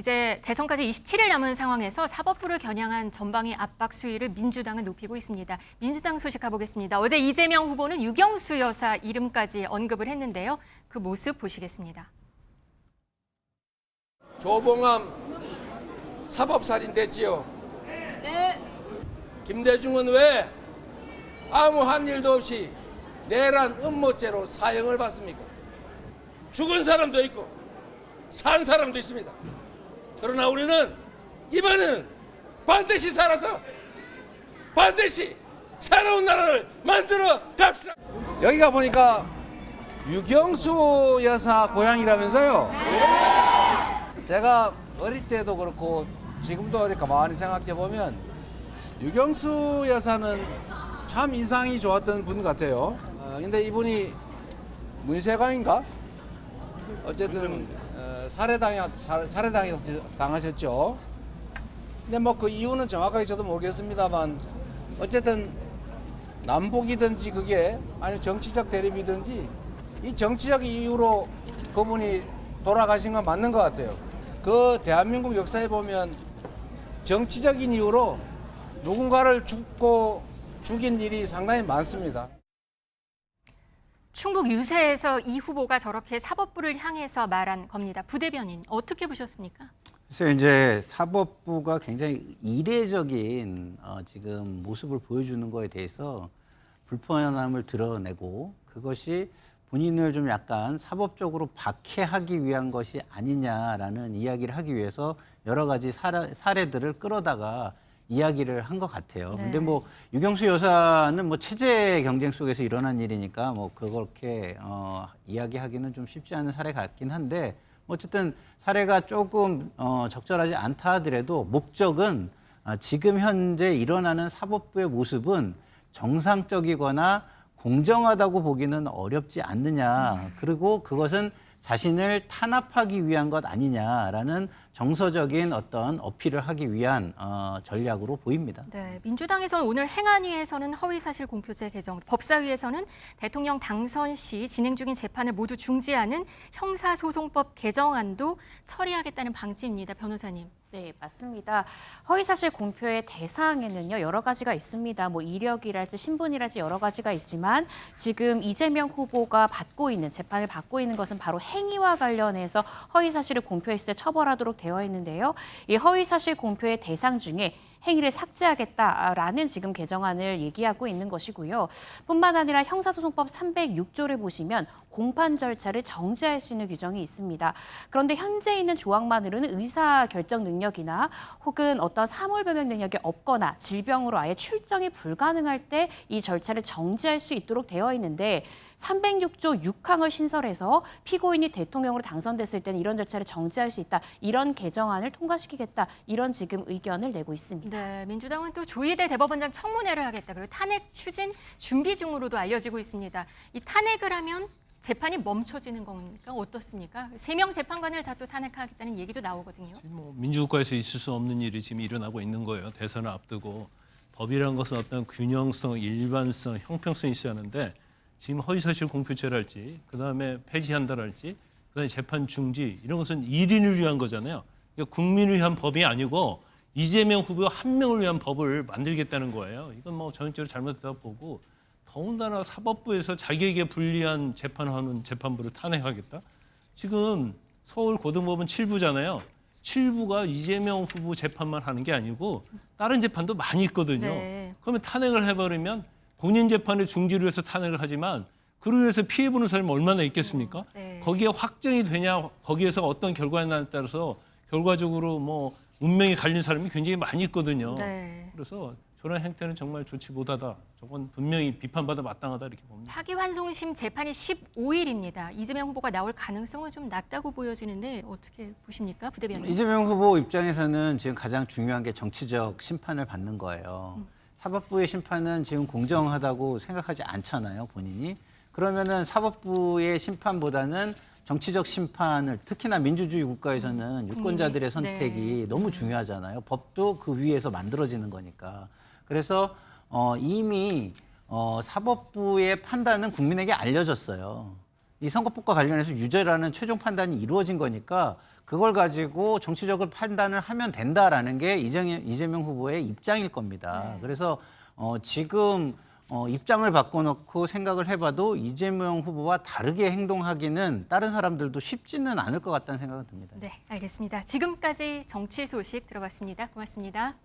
이제 대선까지 27일 남은 상황에서 사법부를 겨냥한 전방위 압박 수위를 민주당은 높이고 있습니다. 민주당 소식 가보겠습니다. 어제 이재명 후보는 유경수 여사 이름까지 언급을 했는데요. 그 모습 보시겠습니다. 조봉암 사법살인 됐지요? 네. 김대중은 왜 아무 한 일도 없이 내란 음모죄로 사형을 받습니까? 죽은 사람도 있고 산 사람도 있습니다. 그러나 우리는 이번에는 반드시 살아서 반드시 새로운 나라를 만들어 갑시다. 여기가 보니까 유경수 여사 고향이라면서요? 제가 어릴 때도 그렇고 지금도 이렇게 가만히 생각해 보면 유경수 여사는 참 인상이 좋았던 분 같아요. 근데 이분이 문세광인가? 어쨌든 살해당하셨죠. 근데 뭐 그 이유는 정확하게 저도 모르겠습니다만 어쨌든 남북이든지 그게 아니면 정치적 대립이든지 이 정치적 이유로 그분이 돌아가신 건 맞는 것 같아요. 그 대한민국 역사에 보면 정치적인 이유로 누군가를 죽인 일이 상당히 많습니다. 충북 유세에서 이 후보가 저렇게 사법부를 향해서 말한 겁니다. 부대변인 어떻게 보셨습니까? 그래서 이제 사법부가 굉장히 이례적인 지금 모습을 보여주는 거에 대해서 불편함을 드러내고 그것이 본인을 좀 약간 사법적으로 박해하기 위한 것이 아니냐라는 이야기를 하기 위해서 여러 가지 사례들을 끌어다가 이야기를 한 것 같아요. 네. 근데 뭐 유경수 여사는 뭐 체제 경쟁 속에서 일어난 일이니까 뭐 그렇게 이야기하기는 좀 쉽지 않은 사례 같긴 한데 어쨌든 사례가 조금 적절하지 않다 하더라도 목적은 지금 현재 일어나는 사법부의 모습은 정상적이거나 공정하다고 보기는 어렵지 않느냐. 그리고 그것은 자신을 탄압하기 위한 것 아니냐라는 정서적인 어떤 어필을 하기 위한 전략으로 보입니다. 네, 민주당에서는 오늘 행안위에서는 허위사실 공표죄 개정, 법사위에서는 대통령 당선 시 진행 중인 재판을 모두 중지하는 형사소송법 개정안도 처리하겠다는 방침입니다. 변호사님. 네, 맞습니다. 허위사실 공표의 대상에는요, 여러 가지가 있습니다. 뭐 이력이랄지 신분이랄지 여러 가지가 있지만 지금 이재명 후보가 재판을 받고 있는 것은 바로 행위와 관련해서 허위사실을 공표했을 때 처벌하도록 되어 있는데요. 이 허위사실 공표의 대상 중에 행위를 삭제하겠다라는 지금 개정안을 얘기하고 있는 것이고요. 뿐만 아니라 형사소송법 306조를 보시면 공판 절차를 정지할 수 있는 규정이 있습니다. 그런데 현재 있는 조항만으로는 의사결정 능력이나 혹은 어떤 사물변명 능력이 없거나 질병으로 아예 출정이 불가능할 때 이 절차를 정지할 수 있도록 되어 있는데 306조 6항을 신설해서 피고인이 대통령으로 당선됐을 때는 이런 절차를 정지할 수 있다. 이런 개정안을 통과시키겠다. 이런 지금 의견을 내고 있습니다. 네, 민주당은 또 조희대 대법원장 청문회를 하겠다. 그리고 탄핵 추진 준비 중으로도 알려지고 있습니다. 이 탄핵을 하면 재판이 멈춰지는 겁니까? 어떻습니까? 3명 재판관을 다 또 탄핵하겠다는 얘기도 나오거든요. 뭐 민주국가에서 있을 수 없는 일이 지금 일어나고 있는 거예요. 대선을 앞두고 법이라는 것은 어떤 균형성, 일반성, 형평성이 있어야 하는데 지금 허위사실 공표죄랄지 그다음에 폐지한다랄지 그다음에 재판 중지 이런 것은 1인을 위한 거잖아요. 그러니까 국민을 위한 법이 아니고 이재명 후보 한 명을 위한 법을 만들겠다는 거예요. 이건 뭐 전형적으로 잘못됐다 보고 더군다나 사법부에서 자기에게 불리한 재판을 하는 재판부를 탄핵하겠다. 지금 서울고등법원 7부잖아요. 7부가 이재명 후보 재판만 하는 게 아니고 다른 재판도 많이 있거든요. 네. 그러면 탄핵을 해버리면 본인 재판을 중지를 해서 탄핵을 하지만 그로 인해서 피해 보는 사람이 얼마나 있겠습니까? 네. 거기에 확정이 되냐, 거기에서 어떤 결과에 나에 따라서 결과적으로 뭐 운명이 갈린 사람이 굉장히 많이 있거든요. 네. 그래서 저런 행태는 정말 좋지 못하다. 저건 분명히 비판받아 마땅하다 이렇게 봅니다. 파기환송심 재판이 15일입니다. 이재명 후보가 나올 가능성은 좀 낮다고 보여지는데 어떻게 보십니까? 부대변인. 이재명 후보 입장에서는 지금 가장 중요한 게 정치적 심판을 받는 거예요. 사법부의 심판은 지금 공정하다고 생각하지 않잖아요, 본인이. 그러면은 사법부의 심판보다는 정치적 심판을 특히나 민주주의 국가에서는 유권자들의 선택이 너무 중요하잖아요. 법도 그 위에서 만들어지는 거니까. 그래서 이미 사법부의 판단은 국민에게 알려졌어요. 이 선거법과 관련해서 유죄라는 최종 판단이 이루어진 거니까 그걸 가지고 정치적으로 판단을 하면 된다라는 게 이재명 후보의 입장일 겁니다. 네. 그래서 지금 입장을 바꿔놓고 생각을 해봐도 이재명 후보와 다르게 행동하기는 다른 사람들도 쉽지는 않을 것 같다는 생각은 듭니다. 네, 알겠습니다. 지금까지 정치 소식 들어봤습니다. 고맙습니다.